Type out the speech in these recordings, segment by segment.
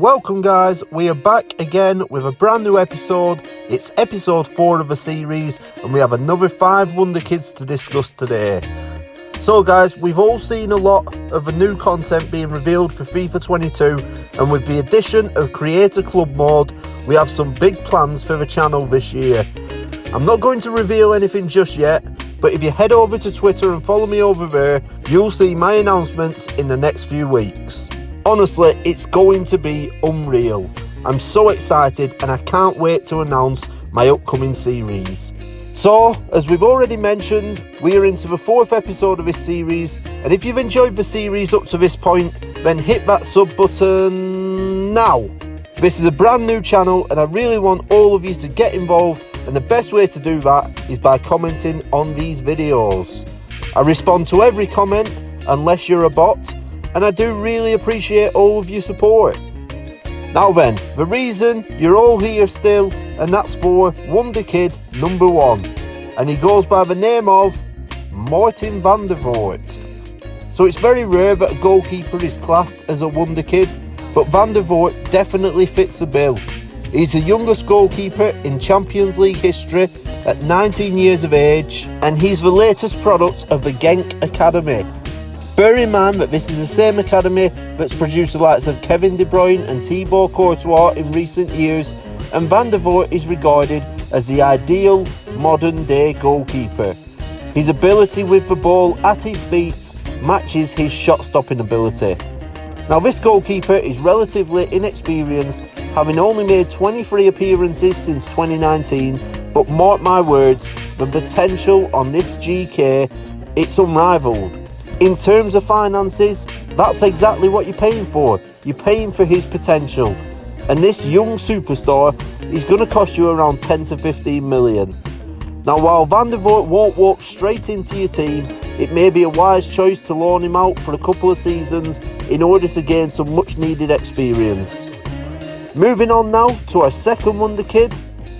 Welcome guys, we are back again with a brand new episode. It's episode 4 of a series and we have another 5 Wonderkids to discuss today. So guys, we've all seen a lot of the new content being revealed for FIFA 22, and with the addition of Creator Club mode, we have some big plans for the channel this year. I'm not going to reveal anything just yet, but if you head over to Twitter and follow me over there, you'll see my announcements in the next few weeks. Honestly, it's going to be unreal. I'm so excited and I can't wait to announce my upcoming series. So, as we've already mentioned, we are into the 4th episode of this series, and if you've enjoyed the series up to this point, then hit that sub button now. This is a brand new channel and I really want all of you to get involved, and the best way to do that is by commenting on these videos. I respond to every comment unless you're a bot, and I do really appreciate all of your support. Now then, the reason you're all here still, and that's for Wonderkid number 1, and he goes by the name of Martin van der Voort. So it's very rare that a goalkeeper is classed as a Wonderkid, but Van der Voort definitely fits the bill. He's the youngest goalkeeper in Champions League history at 19 years of age, and he's the latest product of the Genk Academy. Bear in mind that this is the same academy that's produced the likes of Kevin De Bruyne and Thibaut Courtois in recent years, and Van der Voort is regarded as the ideal modern day goalkeeper. His ability with the ball at his feet matches his shot stopping ability. Now this goalkeeper is relatively inexperienced, having only made 23 appearances since 2019, but mark my words, the potential on this GK, it's unrivaled. In terms of finances, that's exactly what you're paying for. You're paying for his potential. And this young superstar is going to cost you around 10 to 15 million. Now while Van der Voort won't walk straight into your team, it may be a wise choice to loan him out for a couple of seasons in order to gain some much needed experience. Moving on now to our second Wonderkid,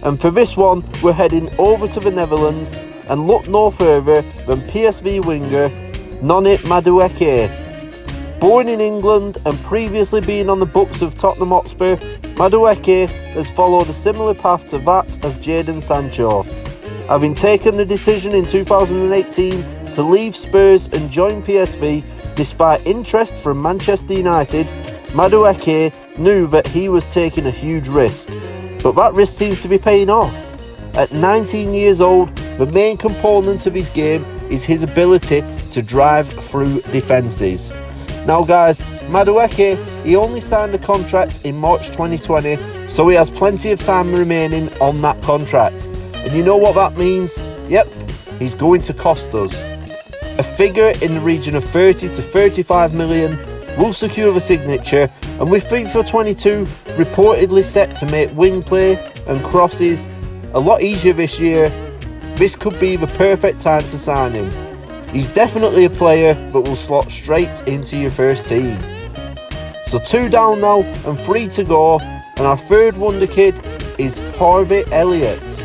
and for this one we're heading over to the Netherlands and look no further than PSV winger Nonny Madueke. Born in England and previously being on the books of Tottenham Hotspur, Madueke has followed a similar path to that of Jadon Sancho. Having taken the decision in 2018 to leave Spurs and join PSV despite interest from Manchester United, Madueke knew that he was taking a huge risk, but that risk seems to be paying off. At 19 years old, the main component of his game is his ability to drive through defences. Now guys, Madueke, he only signed a contract in March 2020, so he has plenty of time remaining on that contract. And you know what that means? Yep, he's going to cost us. A figure in the region of 30 to 35 million will secure the signature, and with FIFA 22 reportedly set to make wing play and crosses a lot easier this year, this could be the perfect time to sign him. He's definitely a player that will slot straight into your first team. So 2 down now and 3 to go, and our third Wonderkid is Harvey Elliott.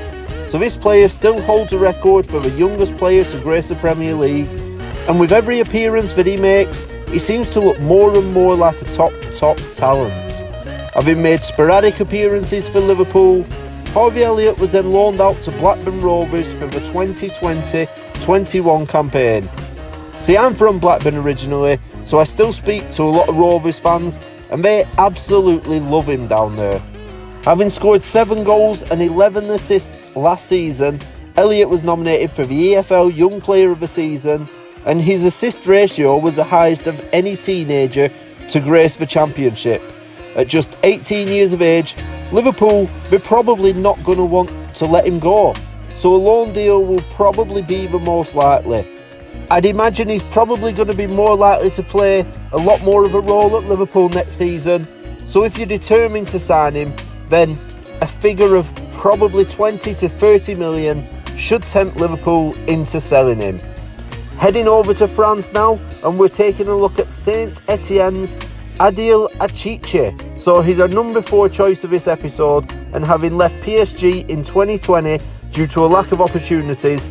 So this player still holds a record for the youngest player to grace the Premier League, and with every appearance that he makes, he seems to look more and more like a top talent. Having made sporadic appearances for Liverpool, Harvey Elliott was then loaned out to Blackburn Rovers for the 2020-21 campaign. See, I'm from Blackburn originally, so I still speak to a lot of Rovers fans, and they absolutely love him down there. Having scored 7 goals and 11 assists last season, Elliott was nominated for the EFL Young Player of the Season, and his assist ratio was the highest of any teenager to grace the championship. At just 18 years of age, Liverpool, they're probably not going to want to let him go, so a loan deal will probably be the most likely. I'd imagine he's probably going to be more likely to play a lot more of a role at Liverpool next season, so if you're determined to sign him, then a figure of probably 20 to 30 million should tempt Liverpool into selling him. Heading over to France now, and we're taking a look at Saint Etienne's Adil Achiche. So he's our number 4 choice of this episode, and having left PSG in 2020 due to a lack of opportunities,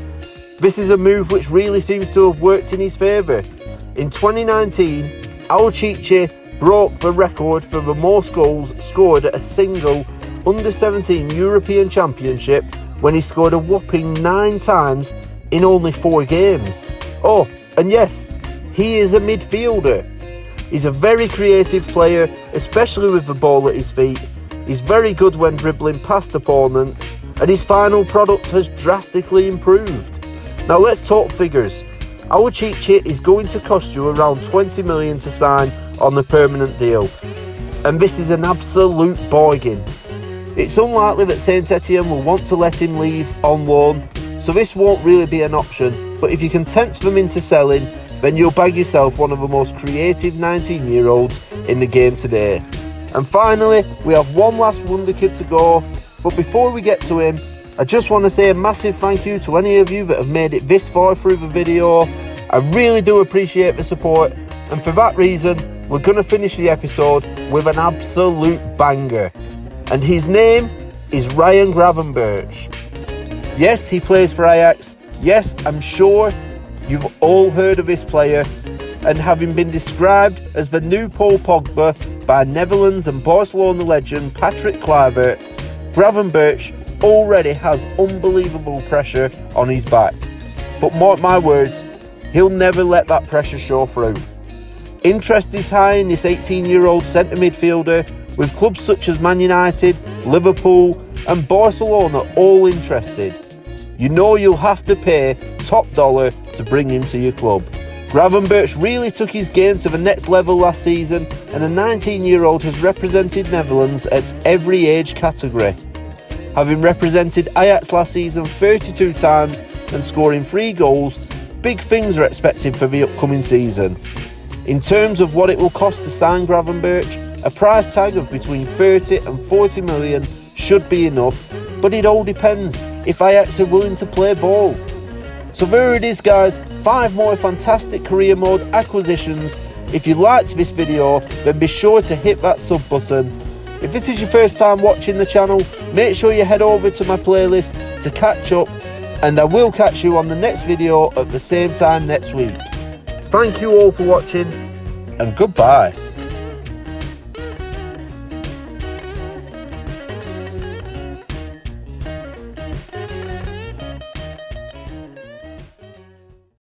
this is a move which really seems to have worked in his favour. In 2019, Achiche broke the record for the most goals scored at a single under-17 European Championship when he scored a whopping 9 times in only 4 games. Oh, and yes, he is a midfielder. He's a very creative player, especially with the ball at his feet. He's very good when dribbling past opponents, and his final product has drastically improved. Now let's talk figures. Our cheat sheet is going to cost you around 20 million to sign on the permanent deal, and this is an absolute bargain. It's unlikely that Saint Etienne will want to let him leave on loan, so this won't really be an option, but if you can tempt them into selling, then you'll bag yourself one of the most creative 19-year-olds in the game today. And finally, we have one last Wonderkid to go, but before we get to him, I just want to say a massive thank you to any of you that have made it this far through the video. I really do appreciate the support, and for that reason, we're going to finish the episode with an absolute banger. And his name is Ryan Gravenburch. Yes, he plays for Ajax. Yes, I'm sure you've all heard of this player, and having been described as the new Paul Pogba by Netherlands and Barcelona legend Patrick Kluivert, Gravenburch already has unbelievable pressure on his back. But mark my words, he'll never let that pressure show through. Interest is high in this 18-year-old centre midfielder, with clubs such as Man United, Liverpool and Barcelona all interested. You know you'll have to pay top dollar to bring him to your club. Gravenburch really took his game to the next level last season, and the 19-year-old has represented Netherlands at every age category. Having represented Ajax last season 32 times and scoring 3 goals, big things are expected for the upcoming season. In terms of what it will cost to sign Gravenburch, a price tag of between 30 and 40 million should be enough, but it all depends if Ajax are willing to play ball. So there it is guys, 5 more fantastic career mode acquisitions. If you liked this video, then be sure to hit that sub button. If this is your first time watching the channel, make sure you head over to my playlist to catch up, and I will catch you on the next video at the same time next week. Thank you all for watching, and goodbye.